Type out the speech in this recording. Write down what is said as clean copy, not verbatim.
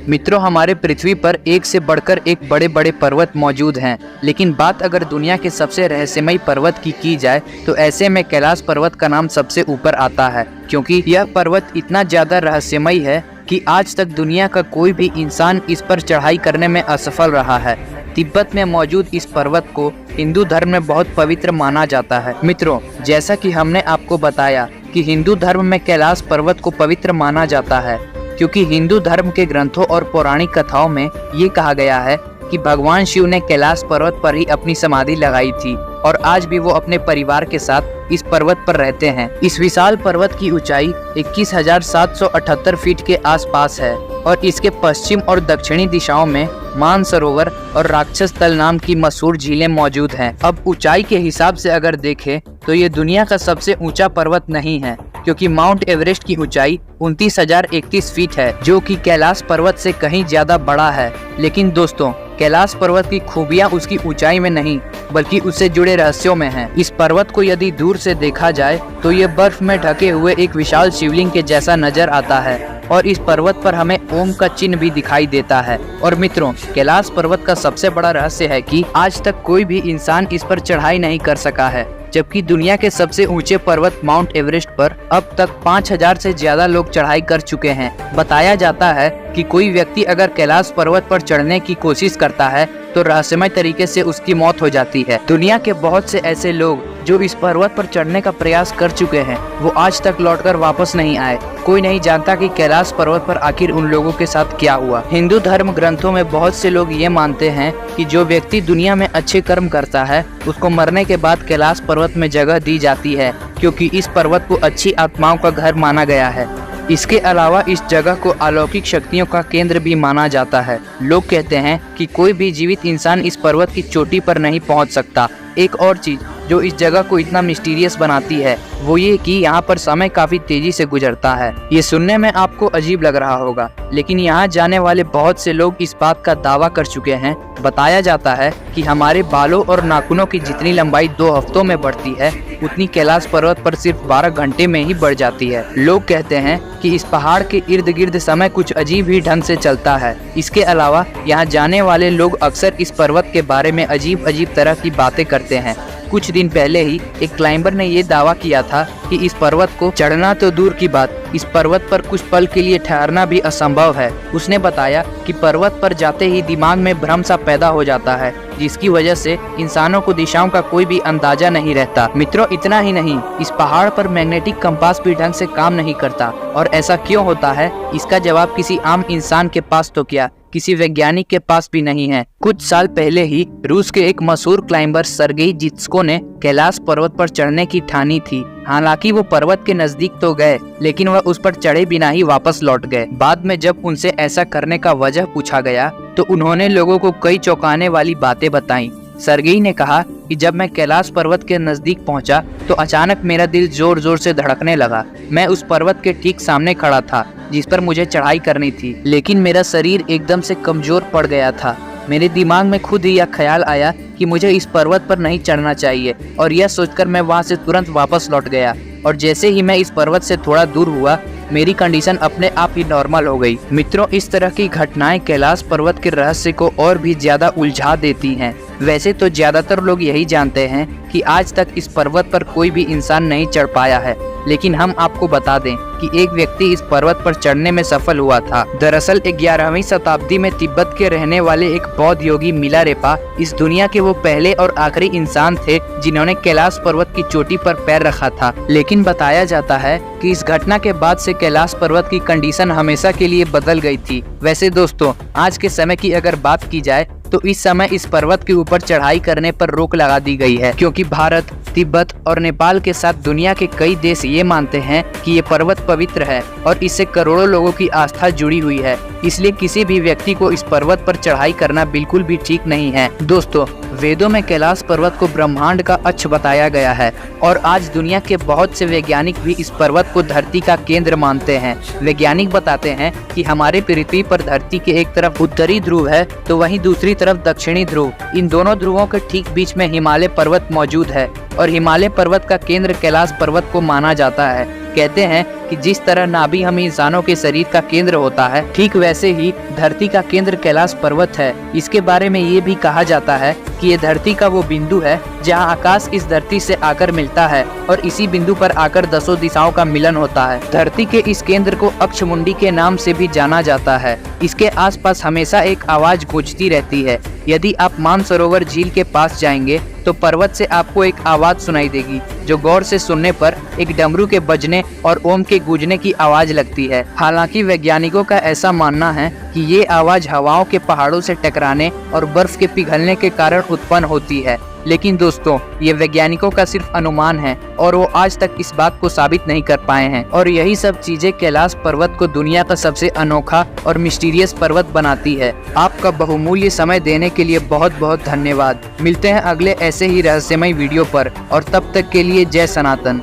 मित्रों, हमारे पृथ्वी पर एक से बढ़कर एक बड़े बड़े पर्वत मौजूद हैं, लेकिन बात अगर दुनिया के सबसे रहस्यमयी पर्वत की जाए तो ऐसे में कैलाश पर्वत का नाम सबसे ऊपर आता है, क्योंकि यह पर्वत इतना ज़्यादा रहस्यमयी है कि आज तक दुनिया का कोई भी इंसान इस पर चढ़ाई करने में असफल रहा है। तिब्बत में मौजूद इस पर्वत को हिंदू धर्म में बहुत पवित्र माना जाता है। मित्रों, जैसा कि हमने आपको बताया कि हिंदू धर्म में कैलाश पर्वत को पवित्र माना जाता है, क्योंकि हिंदू धर्म के ग्रंथों और पौराणिक कथाओं में ये कहा गया है कि भगवान शिव ने कैलाश पर्वत पर ही अपनी समाधि लगाई थी और आज भी वो अपने परिवार के साथ इस पर्वत पर रहते हैं। इस विशाल पर्वत की ऊंचाई 21,778 फीट के आसपास है और इसके पश्चिम और दक्षिणी दिशाओं में मानसरोवर और राक्षस तल नाम की मशहूर झीलें मौजूद हैं। अब ऊंचाई के हिसाब से अगर देखें तो ये दुनिया का सबसे ऊंचा पर्वत नहीं है, क्योंकि माउंट एवरेस्ट की ऊंचाई 29,031 फीट है, जो कि कैलाश पर्वत से कहीं ज्यादा बड़ा है। लेकिन दोस्तों, कैलाश पर्वत की खूबियां उसकी ऊंचाई में नहीं बल्कि उससे जुड़े रहस्यों में हैं। इस पर्वत को यदि दूर से देखा जाए तो ये बर्फ में ढके हुए एक विशाल शिवलिंग के जैसा नजर आता है और इस पर्वत पर हमें ओम का चिन्ह भी दिखाई देता है। और मित्रों, कैलाश पर्वत का सबसे बड़ा रहस्य है कि आज तक कोई भी इंसान इस पर चढ़ाई नहीं कर सका है, जबकि दुनिया के सबसे ऊंचे पर्वत माउंट एवरेस्ट पर अब तक 5,000 से ज्यादा लोग चढ़ाई कर चुके हैं। बताया जाता है कि कोई व्यक्ति अगर कैलाश पर्वत पर चढ़ने की कोशिश करता है तो रहस्यमय तरीके से उसकी मौत हो जाती है। दुनिया के बहुत से ऐसे लोग जो इस पर्वत पर चढ़ने का प्रयास कर चुके हैं, वो आज तक लौटकर वापस नहीं आए। कोई नहीं जानता कि कैलाश पर्वत पर आखिर उन लोगों के साथ क्या हुआ। हिंदू धर्म ग्रंथों में बहुत से लोग ये मानते हैं कि जो व्यक्ति दुनिया में अच्छे कर्म करता है उसको मरने के बाद कैलाश पर्वत में जगह दी जाती है, क्योंकि इस पर्वत को अच्छी आत्माओं का घर माना गया है। इसके अलावा इस जगह को अलौकिक शक्तियों का केंद्र भी माना जाता है। लोग कहते हैं कि कोई भी जीवित इंसान इस पर्वत की चोटी पर नहीं पहुंच सकता। एक और चीज जो इस जगह को इतना मिस्टीरियस बनाती है वो ये कि यहाँ पर समय काफी तेजी से गुजरता है। ये सुनने में आपको अजीब लग रहा होगा, लेकिन यहाँ जाने वाले बहुत से लोग इस बात का दावा कर चुके हैं। बताया जाता है कि हमारे बालों और नाखूनों की जितनी लंबाई 2 हफ्तों में बढ़ती है, उतनी कैलाश पर्वत पर सिर्फ 12 घंटे में ही बढ़ जाती है। लोग कहते हैं कि इस पहाड़ के इर्द गिर्द समय कुछ अजीब ही ढंग से चलता है। इसके अलावा यहाँ जाने वाले लोग अक्सर इस पर्वत के बारे में अजीब अजीब तरह की बातें करते हैं। कुछ दिन पहले ही एक क्लाइंबर ने ये दावा किया था कि इस पर्वत को चढ़ना तो दूर की बात, इस पर्वत पर कुछ पल के लिए ठहरना भी असंभव है। उसने बताया कि पर्वत पर जाते ही दिमाग में भ्रम सा पैदा हो जाता है, जिसकी वजह से इंसानों को दिशाओं का कोई भी अंदाजा नहीं रहता। मित्रों, इतना ही नहीं, इस पहाड़ पर मैग्नेटिक कंपास भी ढंग से काम नहीं करता। और ऐसा क्यों होता है, इसका जवाब किसी आम इंसान के पास तो क्या, किसी वैज्ञानिक के पास भी नहीं है। कुछ साल पहले ही रूस के एक मशहूर क्लाइंबर सर्गेई जित्स्को ने कैलाश पर्वत पर चढ़ने की ठानी थी। हालांकि वो पर्वत के नजदीक तो गए, लेकिन वह उस पर चढ़े बिना ही वापस लौट गए। बाद में जब उनसे ऐसा करने का वजह पूछा गया तो उन्होंने लोगों को कई चौंकाने वाली बातें बताई। सर्गेई ने कहा कि जब मैं कैलाश पर्वत के नजदीक पहुंचा तो अचानक मेरा दिल जोर जोर से धड़कने लगा। मैं उस पर्वत के ठीक सामने खड़ा था जिस पर मुझे चढ़ाई करनी थी, लेकिन मेरा शरीर एकदम से कमजोर पड़ गया था। मेरे दिमाग में खुद ही यह ख्याल आया कि मुझे इस पर्वत पर नहीं चढ़ना चाहिए, और यह सोचकर मैं वहां से तुरंत वापस लौट गया। और जैसे ही मैं इस पर्वत से थोड़ा दूर हुआ, मेरी कंडीशन अपने आप ही नॉर्मल हो गई। मित्रों, इस तरह की घटनाएं कैलाश पर्वत के रहस्य को और भी ज्यादा उलझा देती हैं। वैसे तो ज्यादातर लोग यही जानते हैं कि आज तक इस पर्वत पर कोई भी इंसान नहीं चढ़ पाया है, लेकिन हम आपको बता दें कि एक व्यक्ति इस पर्वत पर चढ़ने में सफल हुआ था। दरअसल 11वीं शताब्दी में तिब्बत के रहने वाले एक बौद्ध योगी मिलारेपा इस दुनिया के वो पहले और आखिरी इंसान थे जिन्होंने कैलाश पर्वत की चोटी पर पैर रखा था। लेकिन बताया जाता है कि इस घटना के बाद से कैलाश पर्वत की कंडीशन हमेशा के लिए बदल गई थी। वैसे दोस्तों, आज के समय की अगर बात की जाए तो इस समय इस पर्वत के ऊपर चढ़ाई करने पर रोक लगा दी गई है, क्योंकि भारत, तिब्बत और नेपाल के साथ दुनिया के कई देश ये मानते हैं कि ये पर्वत पवित्र है और इससे करोड़ों लोगों की आस्था जुड़ी हुई है। इसलिए किसी भी व्यक्ति को इस पर्वत पर चढ़ाई करना बिल्कुल भी ठीक नहीं है। दोस्तों, वेदों में कैलाश पर्वत को ब्रह्मांड का अक्ष बताया गया है और आज दुनिया के बहुत से वैज्ञानिक भी इस पर्वत को धरती का केंद्र मानते हैं। वैज्ञानिक बताते हैं कि हमारे पृथ्वी पर धरती के एक तरफ उत्तरी ध्रुव है तो वहीं दूसरी तरफ दक्षिणी ध्रुव। इन दोनों ध्रुवों के ठीक बीच में हिमालय पर्वत मौजूद है और हिमालय पर्वत का केंद्र कैलाश पर्वत को माना जाता है, कहते हैं कि जिस तरह नाभि हम इंसानों के शरीर का केंद्र होता है, ठीक वैसे ही धरती का केंद्र कैलाश पर्वत है। इसके बारे में ये भी कहा जाता है कि ये धरती का वो बिंदु है जहां आकाश इस धरती से आकर मिलता है और इसी बिंदु पर आकर 10 दिशाओं का मिलन होता है। धरती के इस केंद्र को अक्षमुंडी के नाम से भी जाना जाता है। इसके आसपास हमेशा एक आवाज गूंजती रहती है। यदि आप मानसरोवर झील के पास जाएंगे तो पर्वत से आपको एक आवाज सुनाई देगी, जो गौर से सुनने पर एक डमरू के बजने और ओम के गूंजने की आवाज लगती है। हालांकि वैज्ञानिकों का ऐसा मानना है कि ये आवाज हवाओं के पहाड़ों से टकराने और बर्फ के पिघलने के कारण उत्पन्न होती है। लेकिन दोस्तों, ये वैज्ञानिकों का सिर्फ अनुमान है और वो आज तक इस बात को साबित नहीं कर पाए हैं। और यही सब चीजें कैलाश पर्वत को दुनिया का सबसे अनोखा और मिस्टीरियस पर्वत बनाती है। आपका बहुमूल्य समय देने के लिए बहुत बहुत धन्यवाद। मिलते हैं अगले ऐसे ही रहस्यमय वीडियो पर, और तब तक के लिए जय सनातन।